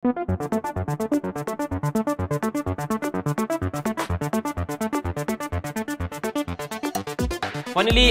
Finally,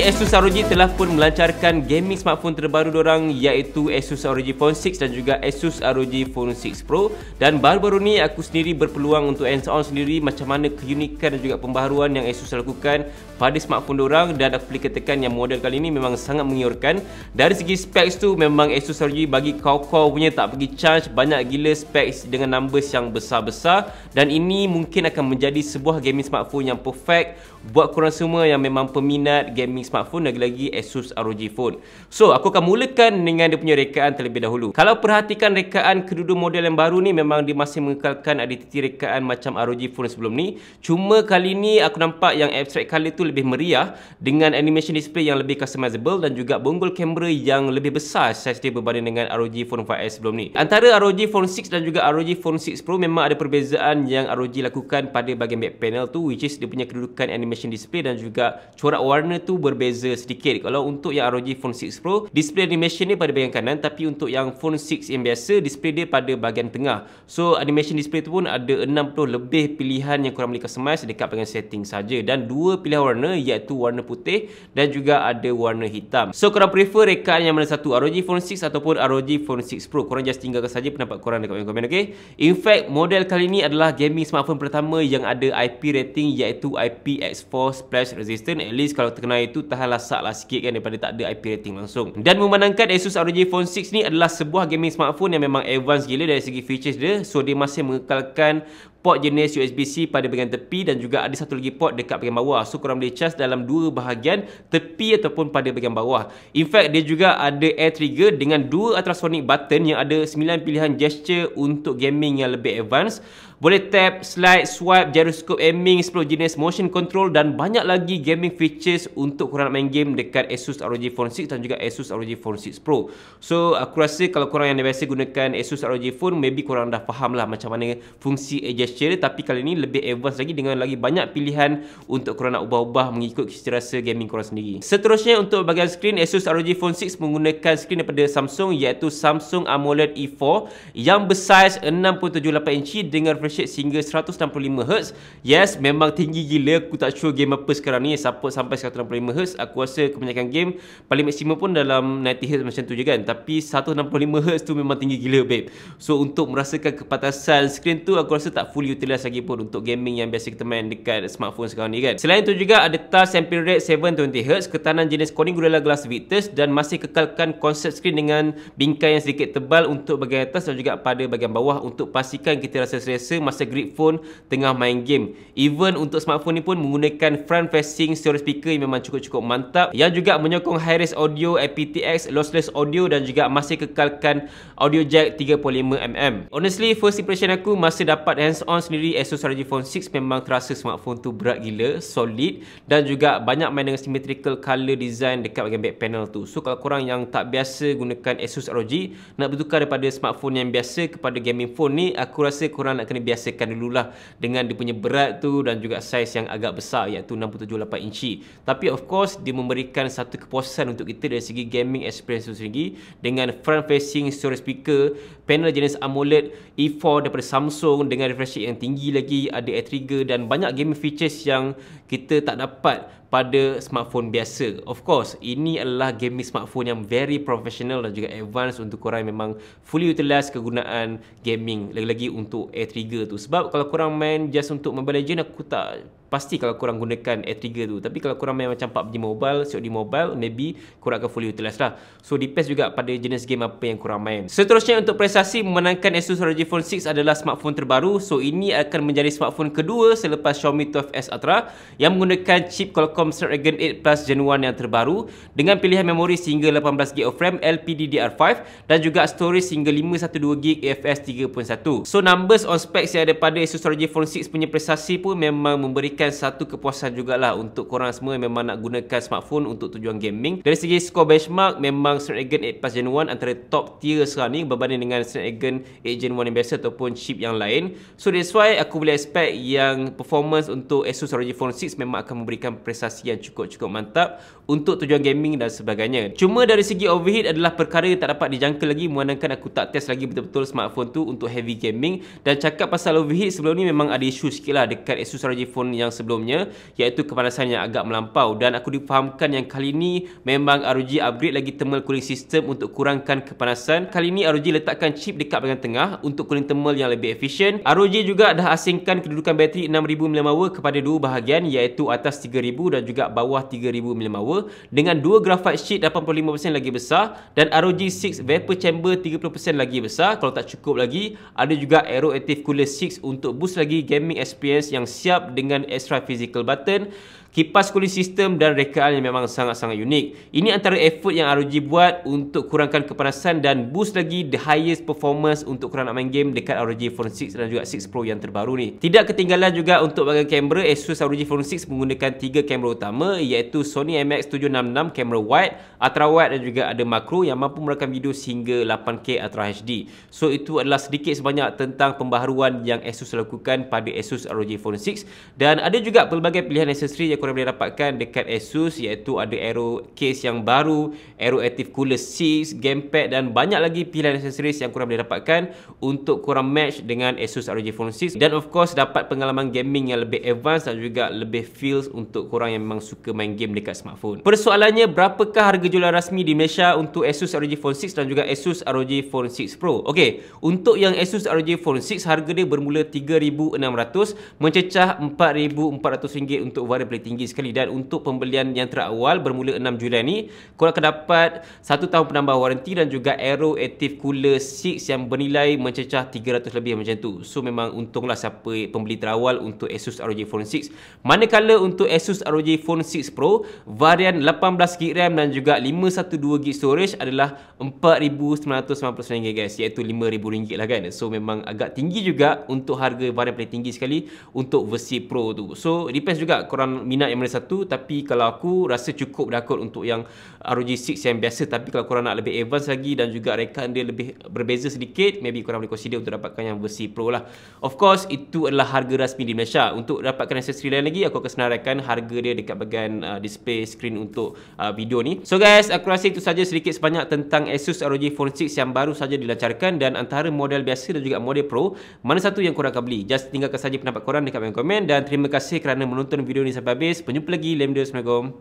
Asus ROG telah pun melancarkan gaming smartphone terbaru diorang, iaitu Asus ROG Phone 6 dan juga Asus ROG Phone 6 Pro. Dan baru-baru ni aku sendiri berpeluang untuk hands-on sendiri macam mana keunikan dan juga pembaharuan yang Asus lakukan pada smartphone diorang, dan aku boleh katakan yang model kali ni memang sangat menggiurkan. Dari segi specs tu memang Asus ROG bagi kau-kau punya tak pergi charge, banyak gila specs dengan numbers yang besar-besar, dan ini mungkin akan menjadi sebuah gaming smartphone yang perfect buat korang semua yang memang peminat gaming smartphone, lagi-lagi Asus ROG Phone. So, aku akan mulakan dengan dia punya rekaan terlebih dahulu. Kalau perhatikan rekaan kedua-dua model yang baru ni, memang dia masih mengekalkan identiti rekaan macam ROG Phone sebelum ni. Cuma kali ni aku nampak yang abstract color tu lebih meriah dengan animation display yang lebih customizable dan juga bonggol kamera yang lebih besar saiz dia berbanding dengan ROG Phone 5S sebelum ni. Antara ROG Phone 6 dan juga ROG Phone 6 Pro memang ada perbezaan yang ROG lakukan pada bahagian back panel tu, which is dia punya kedudukan animation display dan juga corak warna tu berbeza sedikit. Kalau untuk yang ROG Phone 6 Pro, display animation ni pada bahagian kanan, tapi untuk yang Phone 6 yang biasa, display dia pada bahagian tengah. So, animation display tu pun ada 60 lebih pilihan yang korang boleh customize dekat bahagian setting saja, dan dua pilihan warna iaitu warna putih dan juga ada warna hitam. So, korang prefer rekaan yang mana satu, ROG Phone 6 ataupun ROG Phone 6 Pro? Korang just tinggalkan saja pendapat korang dekat komen-komen, okay? In fact, model kali ni adalah gaming smartphone pertama yang ada IP rating iaitu IPX4 splash resistant. At least kalau terkena itu tahan lasak lah sikit kan, daripada tak ada IP rating langsung. Dan memandangkan Asus ROG Phone 6 ni adalah sebuah gaming smartphone yang memang advance gila dari segi features dia. So, dia masih mengekalkan port jenis USB-C pada bahagian tepi dan juga ada satu lagi port dekat bahagian bawah. So, korang boleh charge dalam dua bahagian, tepi ataupun pada bahagian bawah. In fact, dia juga ada air trigger dengan dua ultrasonic button yang ada 9 pilihan gesture untuk gaming yang lebih advance. Boleh tap, slide, swipe, gyroscope aiming, 10 jenis motion control dan banyak lagi gaming features untuk korang nak main game dekat Asus ROG Phone 6 dan juga Asus ROG Phone 6 Pro. So, aku rasa kalau korang yang biasa gunakan Asus ROG Phone, maybe korang dah faham lah macam mana fungsi gesture, tapi kali ni lebih advance lagi dengan lagi banyak pilihan untuk korang nak ubah-ubah mengikut cita rasa gaming korang sendiri. Seterusnya, untuk bahagian skrin, Asus ROG Phone 6 menggunakan skrin daripada Samsung iaitu Samsung AMOLED E4 yang bersaiz 6.78 inci dengan refresh rate sehingga 165Hz. Yes, memang tinggi gila. Aku tak sure game apa sekarang ni support sampai 165Hz. Aku rasa kebanyakan game paling maksimum pun dalam 90Hz macam tu je kan. Tapi 165Hz tu memang tinggi gila, babe. So, untuk merasakan kepatasan skrin tu, aku rasa tak fully utilize lagi pun untuk gaming yang biasa kita main dekat smartphone sekarang ni kan. Selain tu juga ada touch sampling rate 720Hz, ketahanan jenis Corning Gorilla Glass Victus, dan masih kekalkan konsep skrin dengan bingkai yang sedikit tebal untuk bahagian atas dan juga pada bahagian bawah untuk pastikan kita rasa selesa masa grip phone tengah main game. Even untuk smartphone ni pun menggunakan front facing stereo speaker yang memang cukup-cukup mantap, yang juga menyokong high res audio, aptX, lossless audio dan juga masih kekalkan audio jack 3.5mm. Honestly, first impression aku masa dapat hands-on sendiri Asus ROG Phone 6 memang terasa smartphone tu berat gila, solid dan juga banyak main dengan symmetrical color design dekat bahagian back panel tu. So, kalau korang yang tak biasa gunakan Asus ROG nak bertukar daripada smartphone yang biasa kepada gaming phone ni, aku rasa korang nak kena biasakan dululah dengan dia punya berat tu dan juga saiz yang agak besar iaitu 6.78 inci. Tapi of course dia memberikan satu kepuasan untuk kita dari segi gaming experience tu sendiri dengan front facing stereo speaker, panel jenis AMOLED E4 daripada Samsung dengan refresh rate yang tinggi lagi, ada air trigger dan banyak gaming features yang kita tak dapat pada smartphone biasa. Of course, ini adalah gaming smartphone yang very professional dan juga advance untuk korang yang memang fully utilize kegunaan gaming, lagi-lagi untuk air trigger tu. Sebab kalau korang main just untuk Mobile Legends, aku tak pasti kalau korang gunakan air trigger tu. Tapi kalau korang main macam PUBG Mobile, COD Mobile, maybe korang akan fully utilize lah. So, depends juga pada jenis game apa yang korang main. Seterusnya, untuk prestasi memenangkan Asus ROG Phone 6 adalah smartphone terbaru. So, ini akan menjadi smartphone kedua selepas Xiaomi 12S Ultra yang menggunakan chip Qualcomm Snapdragon 8 Plus Gen 1 yang terbaru dengan pilihan memori sehingga 18GB of RAM LPDDR5 dan juga storage sehingga 512GB UFS 3.1. So, numbers on specs yang ada pada Asus ROG Phone 6 punya prestasi pun memang memberikan memberikan satu kepuasan jugalah untuk korang semua yang memang nak gunakan smartphone untuk tujuan gaming. Dari segi skor benchmark, memang Snapdragon 8 Plus Gen 1 antara top tier sekarang ni berbanding dengan Snapdragon 8 Gen 1 yang biasa ataupun chip yang lain. So that's why aku boleh expect yang performance untuk Asus ROG Phone 6 memang akan memberikan prestasi yang cukup mantap untuk tujuan gaming dan sebagainya. Cuma dari segi overheat adalah perkara yang tak dapat dijangka lagi, memandangkan aku tak test lagi betul-betul smartphone tu untuk heavy gaming. Dan cakap pasal overheat, sebelum ni memang ada isu sikit lah dekat Asus ROG Phone yang sebelumnya, iaitu kepanasan yang agak melampau. Dan aku difahamkan yang kali ni memang ROG upgrade lagi thermal cooling system untuk kurangkan kepanasan. Kali ni ROG letakkan chip dekat bahagian tengah untuk cooling thermal yang lebih efisien. ROG juga dah asingkan kedudukan bateri 6000 mAh kepada dua bahagian, iaitu atas 3000 dan juga bawah 3000 mAh, dengan dua graphite sheet 85% lagi besar dan ROG 6 vapor chamber 30% lagi besar. Kalau tak cukup lagi, ada juga Aero Active Cooler 6 untuk boost lagi gaming experience yang siap dengan extra physical button, kipas cooling system dan rekaan yang memang sangat-sangat unik. Ini antara effort yang ROG buat untuk kurangkan kepanasan dan boost lagi the highest performance untuk korang nak main game dekat ROG Phone 6 dan juga 6 Pro yang terbaru ni. Tidak ketinggalan juga untuk bahagian kamera, Asus ROG Phone 6 menggunakan 3 kamera utama, iaitu Sony IMX766 kamera wide, ultra wide dan juga ada makro yang mampu merakam video sehingga 8K Ultra HD. So itu adalah sedikit sebanyak tentang pembaharuan yang Asus lakukan pada Asus ROG Phone 6. Dan ada juga pelbagai pilihan aksesori yang korang boleh dapatkan dekat Asus, iaitu ada Aero case yang baru, Aero Active Cooler 6, gamepad dan banyak lagi pilihan aksesoris yang korang boleh dapatkan untuk korang match dengan Asus ROG Phone 6. Dan of course dapat pengalaman gaming yang lebih advance dan juga lebih feels untuk korang yang memang suka main game dekat smartphone. Persoalannya, berapakah harga jualan rasmi di Malaysia untuk Asus ROG Phone 6 dan juga Asus ROG Phone 6 Pro? Okey, untuk yang Asus ROG Phone 6, harga dia bermula RM3,600 mencecah RM4,400 untuk varian paling tinggi sekali. Dan untuk pembelian yang terawal bermula 6 Julai ni, korang akan dapat 1 tahun penambah waranti dan juga Aero Active Cooler 6 yang bernilai mencecah 300 lebih macam tu. So memang untunglah siapa pembeli terawal untuk Asus ROG Phone 6. Manakala untuk Asus ROG Phone 6 Pro, varian 18GB RAM dan juga 512GB storage adalah RM4,999 guys, iaitu RM5,000 lah kan. So memang agak tinggi juga untuk harga varian paling tinggi sekali untuk versi Pro tu. So depends juga korang minat yang mana satu, tapi kalau aku rasa cukup dah kot untuk yang ROG 6 yang biasa. Tapi kalau korang nak lebih advance lagi dan juga rekaan dia lebih berbeza sedikit, maybe korang boleh consider untuk dapatkan yang versi Pro lah. Of course, itu adalah harga rasmi di Malaysia. Untuk dapatkan aksesori lain lagi, aku akan senaraikan harga dia dekat bahagian display screen untuk video ni. So guys, aku rasa itu saja sedikit sebanyak tentang Asus ROG Phone 6 yang baru saja dilancarkan. Dan antara model biasa dan juga model Pro, mana satu yang korang akan beli? Just tinggalkan saja pendapat korang dekat bahagian komen. Dan terima kasih kerana menonton video ni sampai habis. Berjumpa lagi. Assalamualaikum.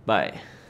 Bye.